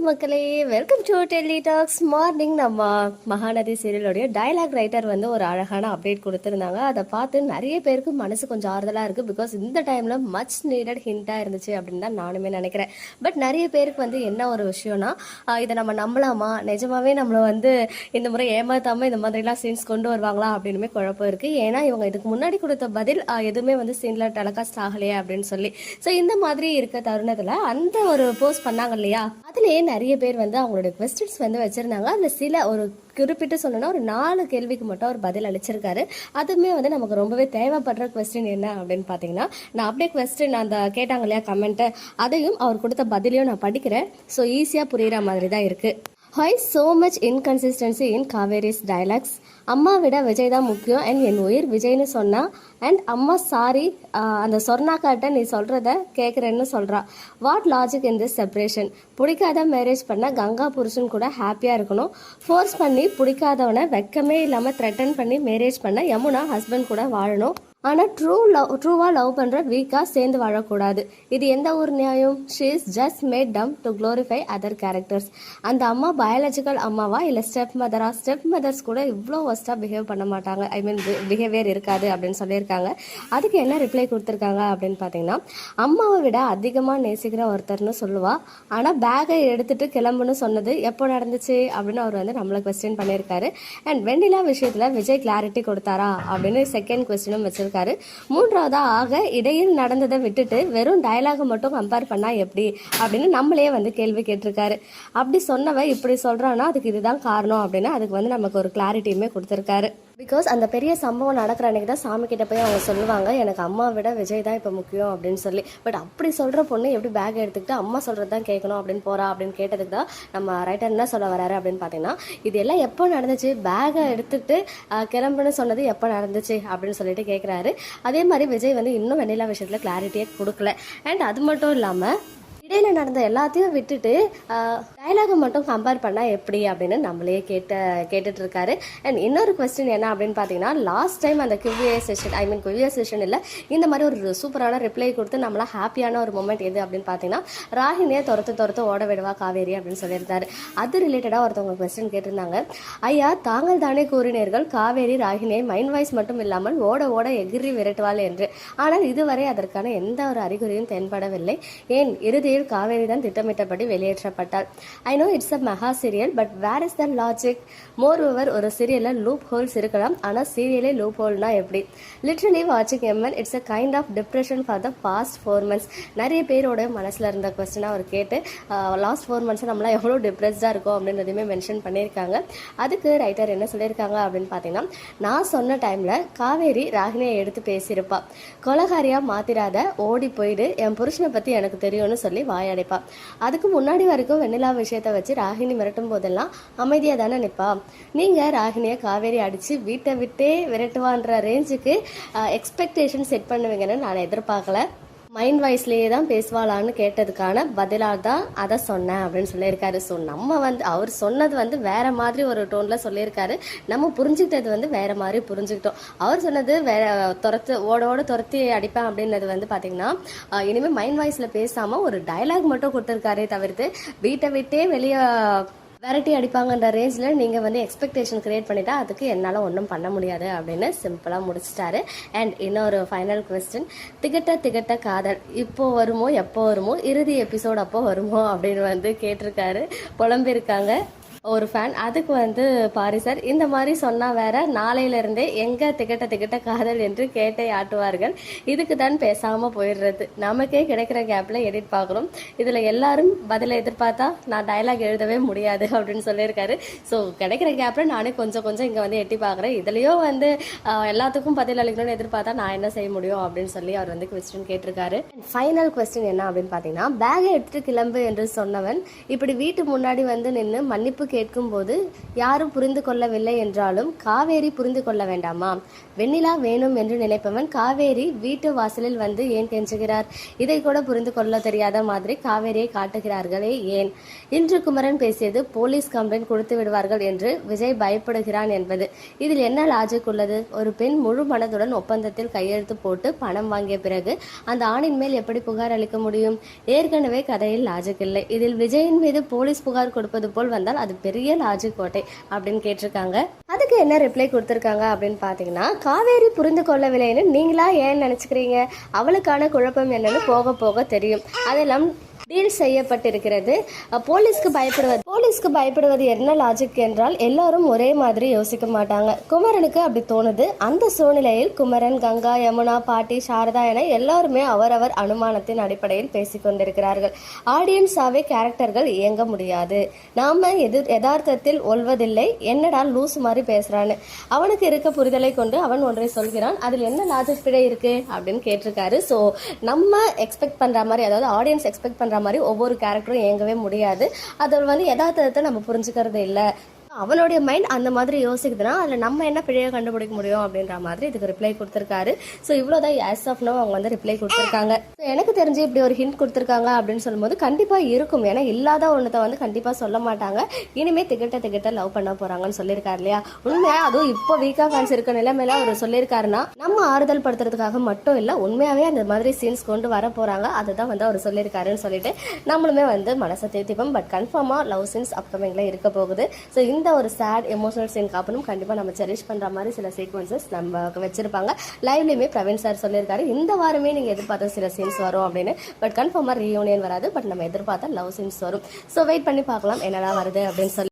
மக்களே, welcome to Delhi talks morning. நம்ம Mahanadi சீரியலோடைய dialogue writer வந்து ஒரு அழகான அப்டேட் கொடுத்துருந்தாங்க. அதை பார்த்து நிறைய பேருக்கு மனசு கொஞ்சம் ஆறுதலாக இருக்குது. பிகாஸ் இந்த டைமில் மச் நீடட் ஹிண்டாக இருந்துச்சு அப்படின்னு தான் நானுமே நினைக்கிறேன். பட் நிறைய பேருக்கு வந்து என்ன ஒரு விஷயம்னா, இதை நம்ம நம்பலாமா, நிஜமாவே நம்மளை வந்து இந்த முறை ஏமாத்தாமல் இந்த மாதிரிலாம் சீன்ஸ் கொண்டு வருவாங்களா அப்படின்னுமே குழப்பம் இருக்குது. ஏன்னா இவங்க இதுக்கு முன்னாடி கொடுத்த பதில் எதுவுமே வந்து சீனில் டெலகாஸ்ட் ஆகலையே அப்படின்னு சொல்லி. ஸோ இந்த மாதிரி இருக்க தருணத்தில் அந்த ஒரு போஸ்ட் பண்ணாங்க இல்லையா, அதுலேயே நிறைய பேர் வந்து அவங்களோட கொஸ்டின்ஸ் வந்து வச்சுருந்தாங்க. அதில் சில ஒரு குறிப்பிட்டு சொல்லணும்னா ஒரு 4 கேள்விக்கு மட்டும் அவர் பதில் அளிச்சிருக்காரு. அதுவுமே வந்து நமக்கு ரொம்பவே தேவைப்படுற கொஸ்டின் என்ன அப்படின்னு பார்த்தீங்கன்னா, நான் அப்படியே கொஸ்டின் அந்த கேட்டாங்க இல்லையா கமெண்ட்டு, அதையும் அவர் கொடுத்த பதிலையும் நான் படிக்கிறேன். ஸோ ஈஸியாக புரிகிற மாதிரி தான் இருக்குது. Why so much inconsistency in Kaveri's dialogues? அம்மா விட விஜய் தான் முக்கியம் அண்ட் என் உயிர் விஜய்னு சொன்னா அண்ட் அம்மா சாரி அந்த சொர்ணாக்காட்ட நீ சொல்கிறத கேட்குறேன்னு சொல்கிறா. What logic in this separation? பிடிக்காத மேரேஜ் பண்ண கங்கா புருஷன் கூட ஹாப்பியாக இருக்கணும். ஃபோர்ஸ் பண்ணி பிடிக்காதவனை வெக்கமே இல்லாமல் த்ரெட்டன் பண்ணி மேரேஜ் பண்ண யமுனா ஹஸ்பண்ட் கூட வாழணும். ஆனால் ட்ரூவாக லவ் பண்ணுற வீக்காக சேர்ந்து வாழக்கூடாது. இது எந்த ஒரு நியாயம்? ஷீ இஸ் ஜஸ்ட் மேட் டம் டு க்ளோரிஃபை அதர் கேரக்டர்ஸ். அந்த அம்மா பயாலஜிக்கல் அம்மாவா இல்லை ஸ்டெப் மதரா? ஸ்டெப் மதர்ஸ் கூட இவ்வளோ ஒஸ்ட்டாக பிஹேவ் பண்ண மாட்டாங்க. ஐ மீன் பிஹேவியர் இருக்காது அப்படின்னு சொல்லியிருக்காங்க. அதுக்கு என்ன ரிப்ளை கொடுத்துருக்காங்க அப்படின்னு பார்த்தீங்கன்னா, அம்மாவை விட அதிகமாக நேசிக்கிற ஒருத்தர்னு சொல்லுவா, ஆனால் பேக்கை எடுத்துட்டு கிளம்புன்னு சொன்னது எப்போ நடந்துச்சு அப்படின்னு அவர் வந்து நம்மளை கொஸ்டின் பண்ணியிருக்காரு. அண்ட் வெண்ணிலா விஷயத்தில் விஜய் கிளாரிட்டி கொடுத்தாரா அப்படின்னு செகண்ட் கொஸ்டினும் வச்சிருக்காரு. மூன்றாவதா இடையில் நடந்ததை விட்டுட்டு வெறும் டயலாக மட்டும் கம்பேர் பண்ணா எப்படி அப்படின்னு நம்மளே வந்து கேள்வி கேட்டிருக்காரு. அப்படி சொன்னவ இப்படி சொல்றான்னா அதுக்கு இதுதான் காரணம் அப்படின்னு அதுக்கு வந்து நமக்கு ஒரு கிளாரிட்டியுமே கொடுத்துருக்காரு. பிகாஸ் அந்த பெரிய சம்பவம் நடக்கிற அன்றைக்கி தான் சாமி கிட்ட போய் அவங்க சொல்லுவாங்க, எனக்கு அம்மா விட விஜய் தான் இப்போ முக்கியம் அப்படின்னு சொல்லி. பட் அப்படி சொல்கிற பொண்ணு எப்படி பேக் எடுத்துக்கிட்டு அம்மா சொல்கிறது தான் கேட்கணும் அப்படின்னு போகிறா அப்படின்னு கேட்டதுக்கு தான் நம்ம ரைட்டர் என்ன சொல்ல வராரு அப்படின்னு பார்த்தீங்கன்னா, இது எல்லாம் எப்போ நடந்துச்சு, பேக்கை எடுத்துகிட்டு கிளம்புன்னு சொன்னது எப்போ நடந்துச்சு அப்படின்னு சொல்லிட்டு கேட்குறாரு. அதே மாதிரி விஜய் வந்து இன்னும் வெண்ணிலா விஷயத்தில் கிளாரிட்டியே கொடுக்கல. அண்ட் அது மட்டும் இல்லாமல் இடையில நடந்த எல்லாத்தையும் விட்டுட்டு டயலாகை மட்டும் கம்பேர் பண்ணால் எப்படி அப்படின்னு நம்மளே கேட்டுட்டு இருக்காரு. அண்ட் இன்னொரு கொஸ்டின் என்ன அப்படின்னு பார்த்தீங்கன்னா, லாஸ்ட் டைம் அந்த கிவ்ஏ செஷன் இல்லை, இந்த மாதிரி ஒரு சூப்பரான ரிப்ளை கொடுத்து நம்மளா ஹாப்பியான ஒரு மூமெண்ட் எது அப்படின்னு பார்த்தீங்கன்னா, ராகினியை துரத்து ஓட விடுவா காவேரி அப்படின்னு சொல்லியிருந்தாரு. அது ரிலேட்டடாக ஒருத்தவங்க கொஸ்டின் கேட்டிருந்தாங்க. ஐயா, தாங்கள் தானே கூறினீர்கள் காவேரி ராகினியை மைண்ட் வாய்ஸ் மட்டும் இல்லாமல் ஓட எகிரி விரட்டுவாள் என்று. ஆனால் இதுவரை அதற்கான எந்த ஒரு அறிகுறியும் தென்படவில்லை. ஏன் இறுதியில் காவேரி தான் திட்டமிட்டபடி வெளியேற்றப்பட்டாள். I know it's a mega serial, but where is the logic? Moreover ஒரு சீரியலில் லூப் ஹோல்ஸ் இருக்கலாம், ஆனால் சீரியலே லூப் ஹோல்னா எப்படி? லிட்ரலி வாட்சிங் MN it's a kind of depression for the past 4 months. நிறைய பேரோட மனசில் இருந்த கொஸ்டினாக அவர் கேட்டு லாஸ்ட் 4 months நம்மளாம் எவ்வளோ டிப்ரெஸ்டாக இருக்கும் அப்படின்றதையுமே மென்ஷன் பண்ணியிருக்காங்க. அதுக்கு ரைட்டர் என்ன சொல்லியிருக்காங்க அப்படின்னு பார்த்தீங்கன்னா, நான் சொன்ன டைமில் காவேரி ராகினியை எடுத்து பேசியிருப்பா, கொலகாரியாக மாத்திராத, ஓடி போயிடு, என் புருஷனை பற்றி எனக்கு தெரியும்னு சொல்லி வாயடைப்பா. அதுக்கு முன்னாடி வரைக்கும் வெண்ணிலா விஷயத்தை வச்சு ராகினி மிரட்டும் போதெல்லாம் அமைதியாக தானே நிற்பா. நீங்கள் ராகினியை காவேரி அடித்து வீட்டை விட்டே விரட்டுவான்ற ரேஞ்சுக்கு எக்ஸ்பெக்டேஷன் செட் பண்ணுவீங்கன்னு நான் எதிர்பார்க்கல. மைண்ட் வாய்ஸ்லேயே தான் பேசுவாளான்னு கேட்டதுக்கான பதிலாக தான் அதை சொன்னேன் அப்படின்னு சொல்லியிருக்காரு. ஸோ நம்ம வந்து அவர் சொன்னது வந்து வேற மாதிரி ஒரு டோனில் சொல்லியிருக்காரு, நம்ம புரிஞ்சுக்கிட்டது வந்து வேற மாதிரி புரிஞ்சுக்கிட்டோம். அவர் சொன்னது வேற ஓட துரத்தி அடிப்பேன் அப்படின்றது வந்து பார்த்தீங்கன்னா, இனிமேல் மைண்ட் வாய்ஸில் பேசாமல் ஒரு டயலாக் மட்டும் கொடுத்துருக்காரே தவிர்த்து வீட்டை விட்டே வெளியே வெரைட்டி அடிப்பாங்கன்ற ரேஞ்சில் நீங்கள் வந்து எக்ஸ்பெக்டேஷன் கிரியேட் பண்ணிட்டா அதுக்கு என்னால் ஒன்றும் பண்ண முடியாது அப்படின்னு சிம்பிளாக முடிச்சிட்டாரு. அண்ட் இன்னொரு ஃபைனல் கொஸ்டின், திகட்ட காதல் இப்போ வருமோ, எப்போ வருமோ, இறுதி எபிசோட் அப்போ வருமோ அப்படின்னு வந்து கேட்டிருக்காரு, புலம்பிருக்காங்க ஒரு ஃபேன். அதுக்கு வந்து பாரி சார் இந்த மாதிரி சொன்னால் வேற நாளையிலிருந்தே எங்கே திகட்ட காதல் என்று கேட்டை ஆட்டுவார்கள், இதுக்கு தான் பேசாமல் போயிடுறது, நமக்கே கிடைக்கிற கேப்பில் எடிட் பார்க்குறோம், இதில் எல்லாரும் பதிலை எதிர்பார்த்தா நான் டயலாக் எழுதவே முடியாது அப்படின்னு சொல்லியிருக்காரு. ஸோ கிடைக்கிற கேப்பில் நானே கொஞ்சம் இங்கே வந்து எட்டி பார்க்குறேன், இதுலேயும் வந்து எல்லாத்துக்கும் பதில் அளிக்கணும்னு எதிர்பார்த்தா நான் என்ன செய்ய முடியும் அப்படின்னு சொல்லி அவர் வந்து கொஸ்டின் கேட்டிருக்காரு. ஃபைனல் கொஸ்டின் என்ன அப்படின்னு பார்த்தீங்கன்னா, பேகை எடுத்துட்டு கிளம்பு என்று சொன்னவன் இப்படி வீட்டு முன்னாடி வந்து நின்று மன்னிப்பு கேட்கும்போது யாரும் புரிந்து கொள்ளவில்லை என்றாலும் காவேரி புரிந்து கொள்ள வேண்டாமா? வெண்ணிலா வேணும் என்று நினைப்பவன் காவேரி வீட்டு வாசலில் வந்து ஏன் கெஞ்சுகிறார்? இதை கூட புரிந்து கொள்ள தெரியாத மாதிரி காவேரியை காட்டுகிறார்களே ஏன்? இன்று குமரன் பேசியது போலீஸ் கம்ப்ளைண்ட் கொடுத்து விடுவார்கள் என்று விஜய் பயப்படுகிறான் என்பது. இதில் என்ன லாஜிக் உள்ளது? ஒரு பெண் முழு மனதுடன் ஒப்பந்தத்தில் கையெழுத்து போட்டு பணம் வாங்கிய பிறகு அந்த ஆணின் மேல் எப்படி புகார் அளிக்க முடியும்? ஏற்கனவே கதையில் லாஜிக் இல்லை. இதில் விஜயின் மீது போலீஸ் புகார் கொடுப்பது போல் வந்தால் அது பெரிய லாஜிக் கோட்டை அப்படின்னு கேட்டிருக்காங்க. அதுக்கு என்ன ரிப்ளை கொடுத்திருக்காங்க அப்படின்னு பாத்தீங்கன்னா, காவேரி புரிந்து கொள்ளவில்லைன்னு நீங்களா ஏன் நினைச்சுக்கிறீங்க? அவளுக்கான குழப்பம் என்னன்னு போக போக தெரியும். அதெல்லாம் டீல் செய்யப்பட்டிருக்கிறது. போலீஸ்க்கு பயப்படுவது என்ன லாஜிக் என்றால் எல்லாரும் ஒரே மாதிரி யோசிக்க மாட்டாங்க. குமரனுக்கு அப்படி தோணுது. அந்த சூழ்நிலையில் குமரன், கங்கா, யமுனா, பாட்டி, சாரதா என எல்லாருமே அவரவர் அனுமானத்தின் அடிப்படையில் பேசிக்கொண்டிருக்கிறார்கள். ஆடியன்ஸாவே கேரக்டர்கள் இயங்க முடியாது. நாம யதார்த்தத்தில் ஒல்வதில்லை. என்னடா லூஸ் மாதிரி பேசுறான்னு அவனுக்கு இருக்க புரிதலை கொண்டு அவன் ஒன்றை சொல்கிறான். அதில் என்ன லாஜிக் பிழை இருக்கு அப்படின்னு கேட்டிருக்காரு. ஸோ நம்ம எக்ஸ்பெக்ட் பண்ற மாதிரி, அதாவது ஆடியன்ஸ் எக்ஸ்பெக்ட் பண்ற மாதிரி ஒவ்வொரு கேரக்டரும் இயங்கவே முடியாது. அதில் யதார்த்தத்தை நம்ம புரிஞ்சுக்கிறது இல்லை. அவனுடைய மைண்ட் அந்த மாதிரி யோசிக்குதுன்னா அதில் நம்ம என்ன பிழையை கண்டுபிடிக்க முடியும் அப்படின்ற மாதிரி இதுக்கு ரிப்ளை கொடுத்துருக்காரு. ஸோ இவ்வளோதான் ஆஸ் ஆஃப் நோ அவங்க ரிப்ளை கொடுத்துருக்காங்க. ஸோ எனக்கு தெரிஞ்சு இப்படி ஒரு ஹிண்ட் கொடுத்துருக்காங்க அப்படின்னு சொல்லும்போது கண்டிப்பாக இருக்கும். ஏன்னா இல்லாத ஒன்றத்தை கண்டிப்பாக சொல்ல மாட்டாங்க. இனிமேல் திகட்ட லவ் பண்ண போகிறாங்கன்னு சொல்லியிருக்காரு இல்லையா? உண்மையாக அதுவும் இப்போ வீக்காக ஃபேன்ஸ் இருக்க நிலைமையில அவர் சொல்லியிருக்காருன்னா நம்ம ஆறுதல் படுத்துறதுக்காக மட்டும் இல்லை, உண்மையாகவே அந்த மாதிரி சீன்ஸ் கொண்டு வர போகிறாங்க. அதுதான் அவர் சொல்லியிருக்காருன்னு சொல்லிட்டு நம்மளுமே மனசை தேத்திப்போம். பட் கன்ஃபார்மாக லவ் சீன்ஸ் அப்கமிங்கில் இருக்க போகுது. ஸோ இந்த ஒரு சேட் எமோஷனல் சீன் காப்பனும் கண்டிப்பாக நம்ம செரிஷ் பண்ணுற மாதிரி சில சீக்வன்சஸ் நம்ம வச்சிருப்பாங்க. லைவ்லையுமே பிரவீன் சார் சொல்லியிருக்காரு இந்த வாரமே நீங்கள் எதிர்பார்த்த சில சீன்ஸ் வரும் அப்படின்னு. பட் கன்ஃபார்மாக ரீயூனியன் வராது. பட் நம்ம எதிர்பார்த்தா லவ் சீன்ஸ் வரும். ஸோ வெயிட் பண்ணி பார்க்கலாம் என்னெல்லாம் வருது அப்படின்னு சொல்லி.